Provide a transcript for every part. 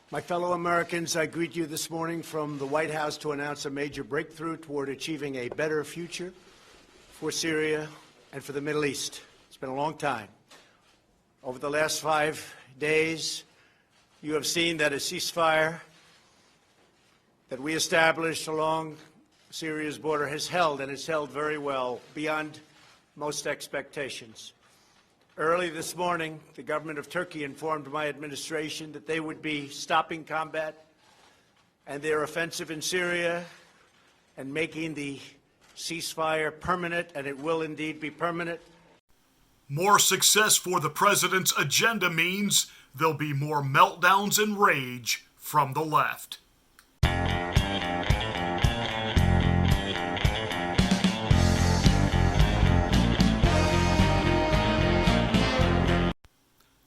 My fellow Americans, I greet you this morning from the White House to announce a major breakthrough toward achieving a better future for Syria and for the Middle East. It's been a long time. Over the last 5 days, you have seen that a ceasefire that we established along Syria's border has held, and it's held very well, beyond most expectations. Early this morning, the government of Turkey informed my administration that they would be stopping combat and their offensive in Syria and making the ceasefire permanent, and it will indeed be permanent. More success for the president's agenda means there'll be more meltdowns and rage from the left.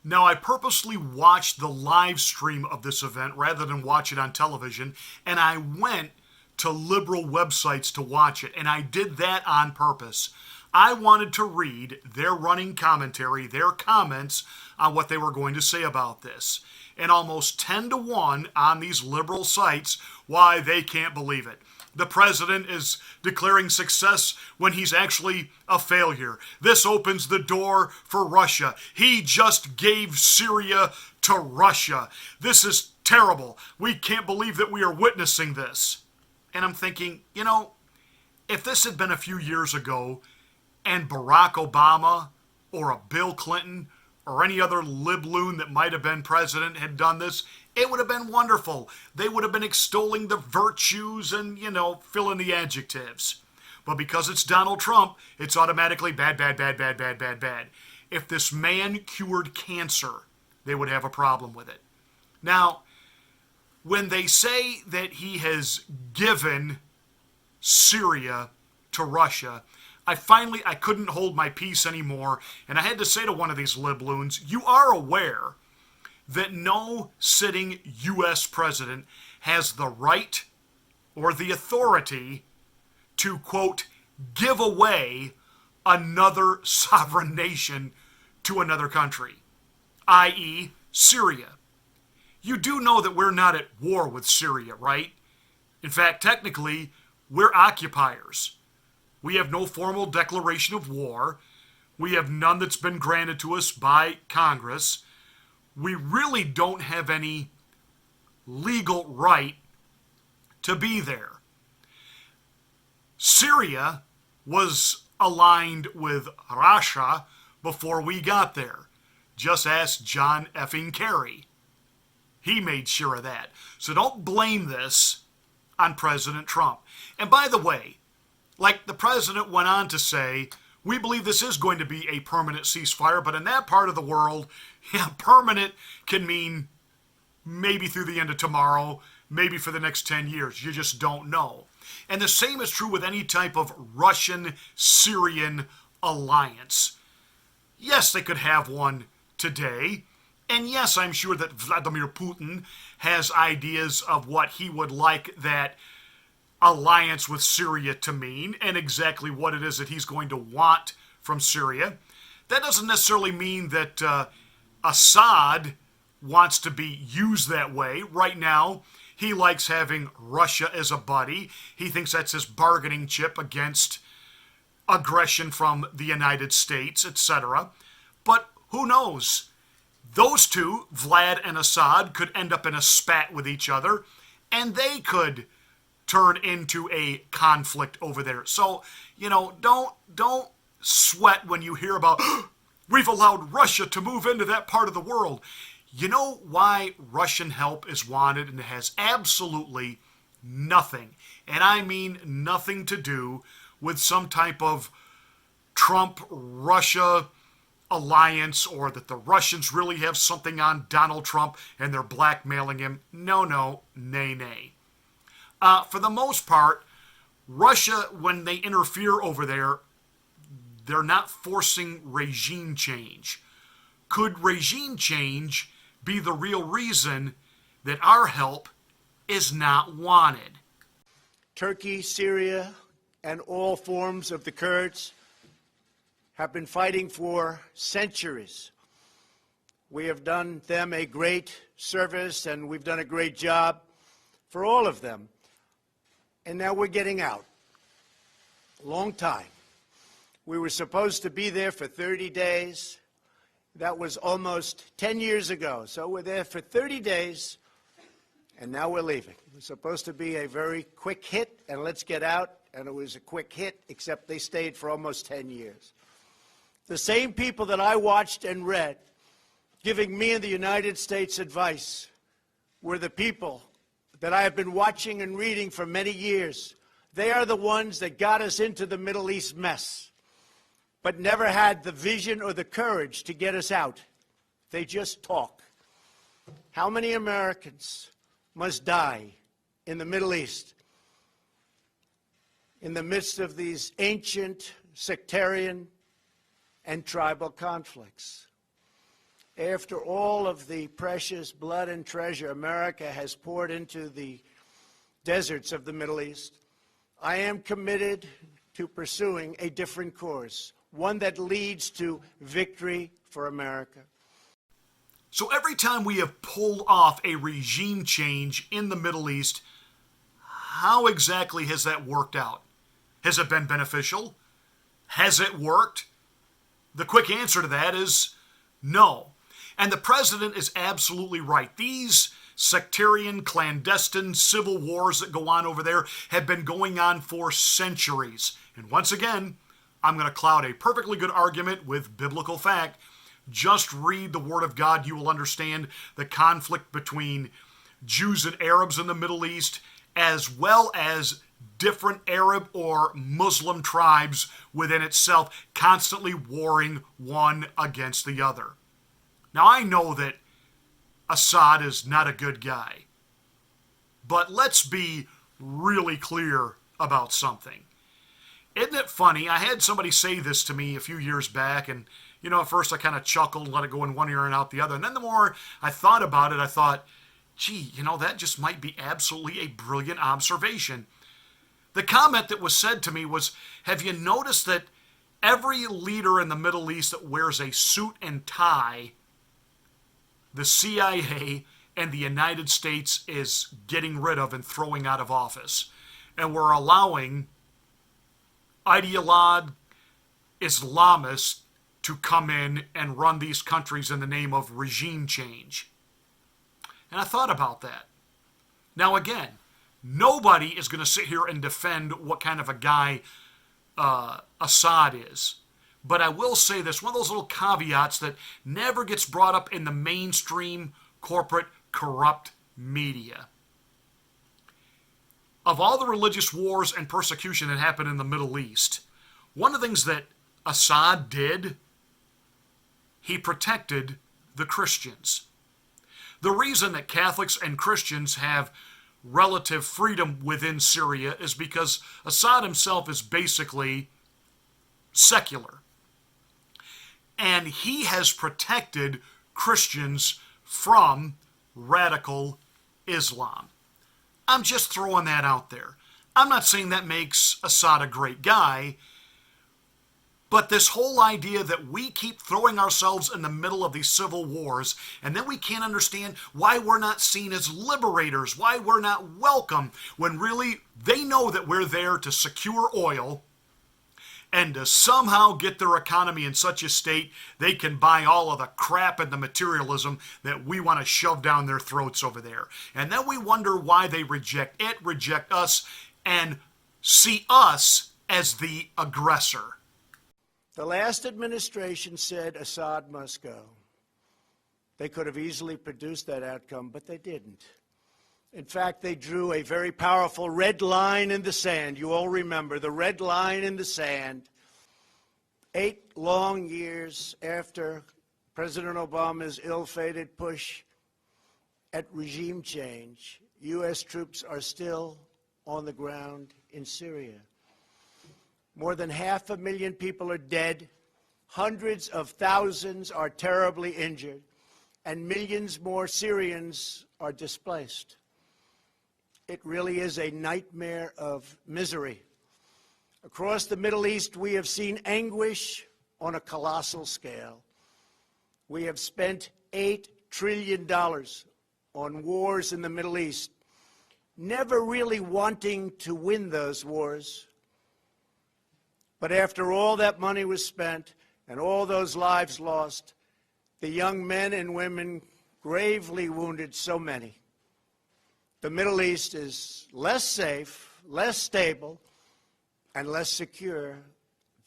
Now, I purposely watched the live stream of this event rather than watch it on television, and I went to liberal websites to watch it, and I did that on purpose. I wanted to read their running commentary, their comments on what they were going to say about this. And almost 10 to 1 on these liberal sites, why they can't believe it. The president is declaring success when he's actually a failure. This opens the door for Russia. He just gave Syria to Russia. This is terrible. We can't believe that we are witnessing this. And I'm thinking, you know, if this had been a few years ago and Barack Obama or a Bill Clinton or any other libloon that might have been president had done this, it would have been wonderful. They would have been extolling the virtues and, fill in the adjectives. But because it's Donald Trump, it's automatically bad, bad, bad, bad, bad, bad, bad. If this man cured cancer, they would have a problem with it. Now, when they say that he has given Syria to Russia, I couldn't hold my peace anymore, and I had to say to one of these libloons, you are aware that no sitting U.S. president has the right or the authority to, quote, give away another sovereign nation to another country, i.e. Syria. You do know that we're not at war with Syria, right? In fact, technically, we're occupiers. We have no formal declaration of war. We have none that's been granted to us by Congress. We really don't have any legal right to be there. Syria was aligned with Russia before we got there. Just ask John effing Kerry. He made sure of that. So don't blame this on President Trump. And by the way, like the president went on to say, we believe this is going to be a permanent ceasefire, but in that part of the world, permanent can mean maybe through the end of tomorrow, maybe for the next 10 years. You just don't know. And the same is true with any type of Russian-Syrian alliance. Yes, they could have one today. And yes, I'm sure that Vladimir Putin has ideas of what he would like that alliance with Syria to mean and exactly what it is that he's going to want from Syria. That doesn't necessarily mean that Assad wants to be used that way. Right now, he likes having Russia as a buddy. He thinks that's his bargaining chip against aggression from the United States, etc. But who knows? Those two, Vlad and Assad, could end up in a spat with each other, and they could turn into a conflict over there. So, don't sweat when you hear about, we've allowed Russia to move into that part of the world. You know why Russian help is wanted, and it has absolutely nothing, and I mean nothing to do with some type of Trump-Russia alliance, or that the Russians really have something on Donald Trump and they're blackmailing him. No, nay. For the most part, Russia, when they interfere over there, they're not forcing regime change. Could regime change be the real reason that our help is not wanted? Turkey, Syria, and all forms of the Kurds have been fighting for centuries. We have done them a great service, and we've done a great job for all of them. And now we're getting out. A long time. We were supposed to be there for 30 days. That was almost 10 years ago. So we're there for 30 days, and now we're leaving. It was supposed to be a very quick hit, and let's get out. And it was a quick hit, except they stayed for almost 10 years. The same people that I watched and read giving me and the United States advice were the people that I have been watching and reading for many years. They are the ones that got us into the Middle East mess, but never had the vision or the courage to get us out. They just talk. How many Americans must die in the Middle East in the midst of these ancient, sectarian, and tribal conflicts? After all of the precious blood and treasure America has poured into the deserts of the Middle East, I am committed to pursuing a different course, one that leads to victory for America. So every time we have pulled off a regime change in the Middle East, how exactly has that worked out? Has it been beneficial? Has it worked? The quick answer to that is no. And the president is absolutely right. These sectarian, clandestine civil wars that go on over there have been going on for centuries. And once again, I'm going to cloud a perfectly good argument with biblical fact. Just read the Word of God. You will understand the conflict between Jews and Arabs in the Middle East, as well as different Arab or Muslim tribes within itself, constantly warring one against the other. Now, I know that Assad is not a good guy, but let's be really clear about something. Isn't it funny? I had somebody say this to me a few years back, and, at first I kind of chuckled and let it go in one ear and out the other. And then the more I thought about it, I thought, gee, that just might be absolutely a brilliant observation. The comment that was said to me was, have you noticed that every leader in the Middle East that wears a suit and tie, the CIA and the United States is getting rid of and throwing out of office? And we're allowing ideologue Islamists to come in and run these countries in the name of regime change. And I thought about that. Now again, nobody is going to sit here and defend what kind of a guy Assad is. But I will say this, one of those little caveats that never gets brought up in the mainstream corporate corrupt media. Of all the religious wars and persecution that happened in the Middle East, one of the things that Assad did, he protected the Christians. The reason that Catholics and Christians have relative freedom within Syria is because Assad himself is basically secular. And he has protected Christians from radical Islam. I'm just throwing that out there. I'm not saying that makes Assad a great guy, but this whole idea that we keep throwing ourselves in the middle of these civil wars, and then we can't understand why we're not seen as liberators, why we're not welcome, when really they know that we're there to secure oil and to somehow get their economy in such a state they can buy all of the crap and the materialism that we want to shove down their throats over there. And then we wonder why they reject it, reject us, and see us as the aggressor. The last administration said Assad must go. They could have easily produced that outcome, but they didn't. In fact, they drew a very powerful red line in the sand. You all remember the red line in the sand. 8 long years after President Obama's ill-fated push at regime change, U.S. troops are still on the ground in Syria. More than 500,000 people are dead. Hundreds of thousands are terribly injured. And millions more Syrians are displaced. It really is a nightmare of misery. Across the Middle East, we have seen anguish on a colossal scale. We have spent $8 trillion on wars in the Middle East, never really wanting to win those wars. But after all that money was spent and all those lives lost, the young men and women gravely wounded so many, the Middle East is less safe, less stable, and less secure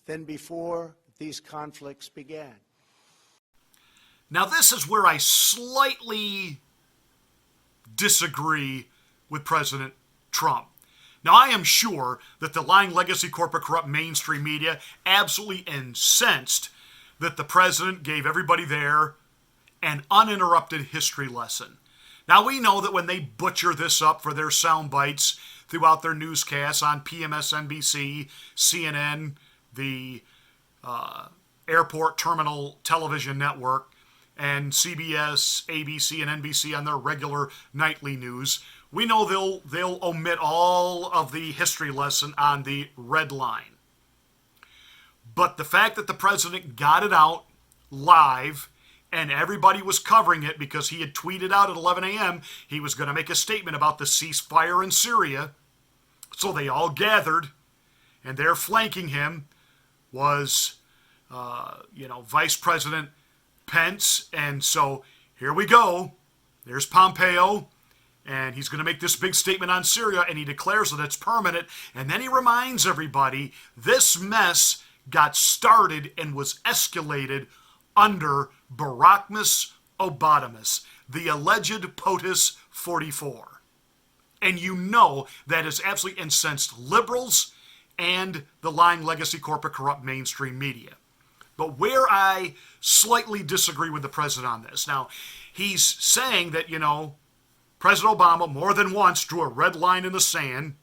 than before these conflicts began. Now, this is where I slightly disagree with President Trump. Now, I am sure that the lying legacy corporate corrupt mainstream media absolutely incensed that the president gave everybody there an uninterrupted history lesson. Now, we know that when they butcher this up for their sound bites throughout their newscasts on PMSNBC, CNN, the Airport Terminal Television Network, and CBS, ABC, and NBC on their regular nightly news, we know they'll omit all of the history lesson on the red line. But the fact that the president got it out live and everybody was covering it because he had tweeted out at 11 a.m. he was going to make a statement about the ceasefire in Syria, so they all gathered, and there flanking him was, Vice President Pence, and so here we go. There's Pompeo, and he's going to make this big statement on Syria, and he declares that it's permanent, and then he reminds everybody this mess got started and was escalated under Barackmas Obadamus, the alleged POTUS 44. And you know that has absolutely incensed liberals and the lying legacy corporate corrupt mainstream media. But where I slightly disagree with the president on this, now, he's saying that, President Obama more than once drew a red line in the sand.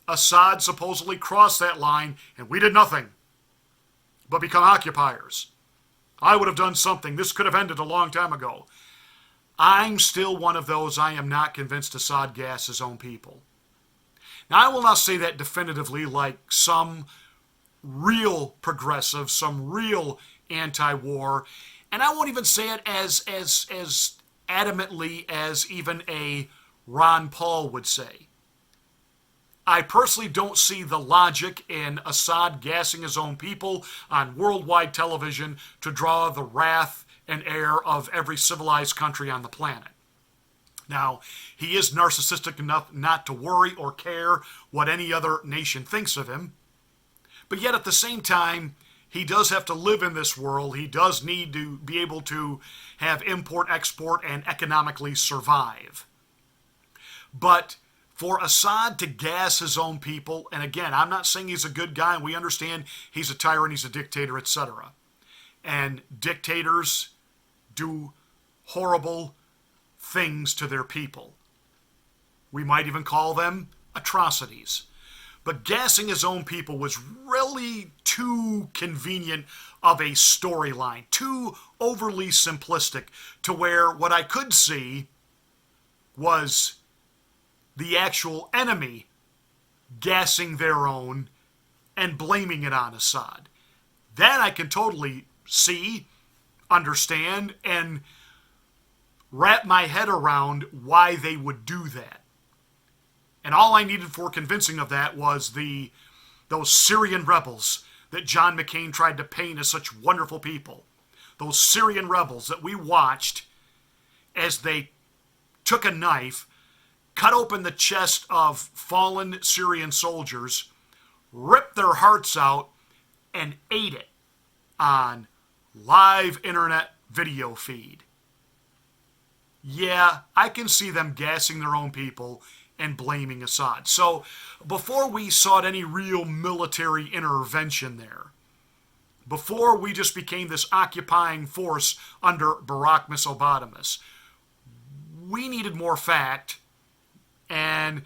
Assad supposedly crossed that line, and we did nothing but become occupiers. I would have done something. This could have ended a long time ago. I'm still one of those. I am not convinced Assad gassed his own people. Now, I will not say that definitively like some real progressive, some real anti-war, and I won't even say it as adamantly as even a Ron Paul would say. I personally don't see the logic in Assad gassing his own people on worldwide television to draw the wrath and ire of every civilized country on the planet. Now, he is narcissistic enough not to worry or care what any other nation thinks of him, but yet at the same time, he does have to live in this world. He does need to be able to have import, export, and economically survive. But for Assad to gas his own people, and again, I'm not saying he's a good guy, and we understand he's a tyrant, he's a dictator, etc. And dictators do horrible things to their people. We might even call them atrocities. But gassing his own people was really too convenient of a storyline, too overly simplistic, to where what I could see was the actual enemy gassing their own and blaming it on Assad. That I can totally see, understand, and wrap my head around why they would do that. And all I needed for convincing of that was those Syrian rebels that John McCain tried to paint as such wonderful people. Those Syrian rebels that we watched as they took a knife, cut open the chest of fallen Syrian soldiers, ripped their hearts out, and ate it on live internet video feed. Yeah, I can see them gassing their own people and blaming Assad. So before we sought any real military intervention there, before we just became this occupying force under Barackmas Obadamus, we needed more fact. And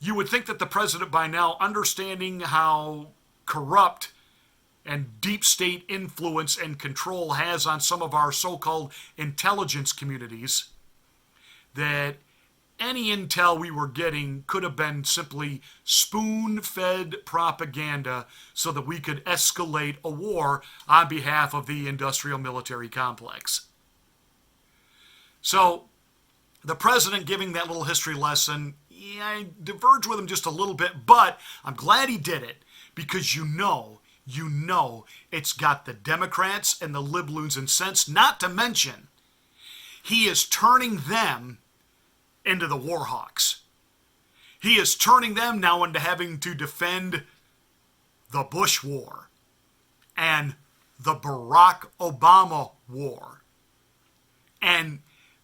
you would think that the president by now, understanding how corrupt and deep state influence and control has on some of our so-called intelligence communities, that any intel we were getting could have been simply spoon-fed propaganda so that we could escalate a war on behalf of the industrial military complex. So the president giving that little history lesson, yeah, I diverge with him just a little bit, but I'm glad he did it because you know it's got the Democrats and the libloons incensed, not to mention he is turning them into the war hawks. He is turning them now into having to defend the Bush war and the Barack Obama war. And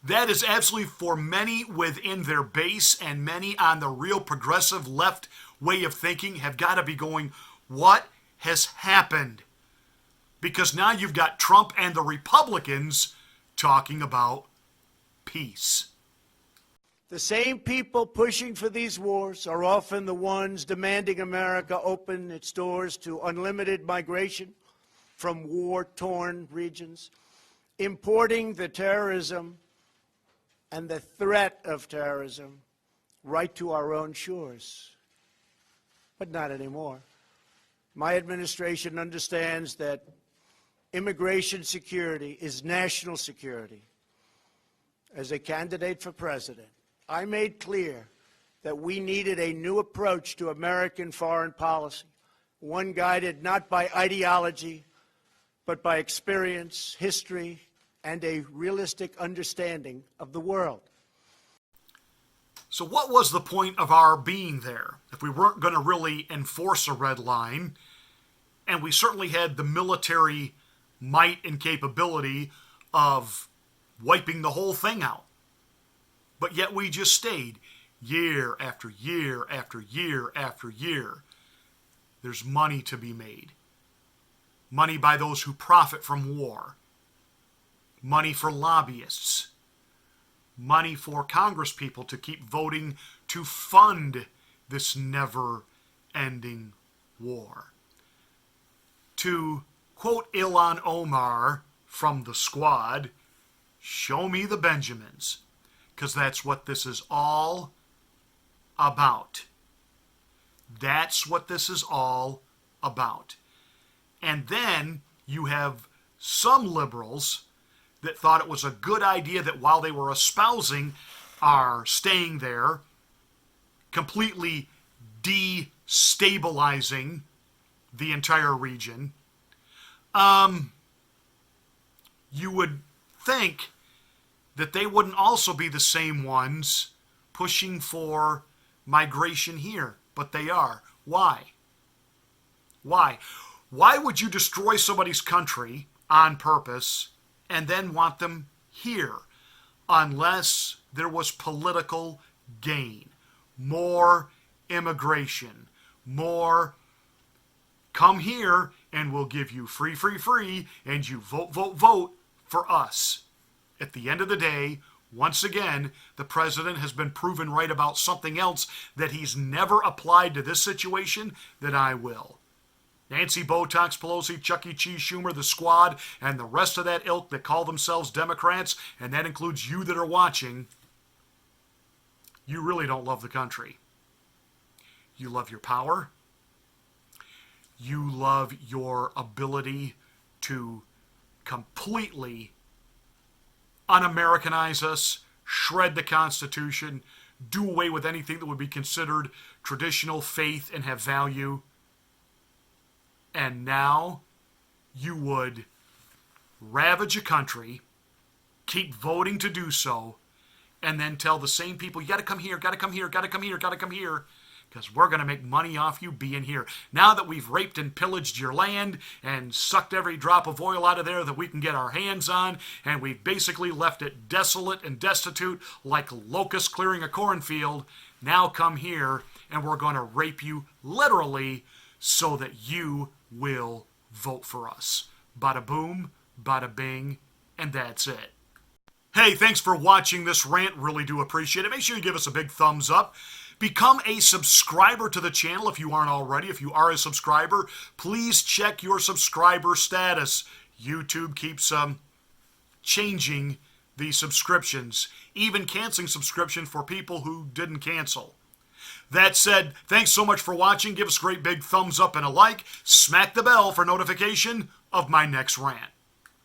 that is absolutely, for many within their base and many on the real progressive left way of thinking, have got to be going, what has happened? Because now you've got Trump and the Republicans talking about peace. The same people pushing for these wars are often the ones demanding America open its doors to unlimited migration from war-torn regions, importing the terrorism and the threat of terrorism right to our own shores. But not anymore. My administration understands that immigration security is national security. As a candidate for president, I made clear that we needed a new approach to American foreign policy, one guided not by ideology, but by experience, history, and a realistic understanding of the world. So what was the point of our being there if we weren't going to really enforce a red line? And we certainly had the military might and capability of wiping the whole thing out. But yet we just stayed year after year after year after year. There's money to be made. Money by those who profit from war. Money for lobbyists. Money for congresspeople to keep voting to fund this never-ending war. To quote Ilhan Omar from The Squad, show me the Benjamins, because that's what this is all about. That's what this is all about. And then you have some liberals that thought it was a good idea that while they were espousing our staying there, completely destabilizing the entire region, you would think that they wouldn't also be the same ones pushing for migration here, but they are. Why? Why? Why would you destroy somebody's country on purpose and then want them here unless there was political gain? More immigration, more come here and we'll give you free, and you vote for us. At the end of the day, once again, the president has been proven right about something else that he's never applied to this situation that I will. Nancy Botox Pelosi, Chuck E. Cheese Schumer, the Squad, and the rest of that ilk that call themselves Democrats, and that includes you that are watching, you really don't love the country. You love your power. You love your ability to completely un-Americanize us, shred the Constitution, do away with anything that would be considered traditional faith and have value. And now you would ravage a country, keep voting to do so, and then tell the same people, you got to come here, got to come here, got to come here, got to come here, because we're going to make money off you being here. Now that we've raped and pillaged your land and sucked every drop of oil out of there that we can get our hands on, and we've basically left it desolate and destitute like locusts clearing a cornfield, now come here and we're going to rape you literally so that you will vote for us. Bada boom, bada bing, and that's it. Hey, thanks for watching this rant. Really do appreciate it. Make sure you give us a big thumbs up. Become a subscriber to the channel if you aren't already. If you are a subscriber, please check your subscriber status. YouTube keeps changing the subscriptions, even canceling subscription for people who didn't cancel. That said, thanks so much for watching. Give us a great big thumbs up and a like. Smack the bell for notification of my next rant.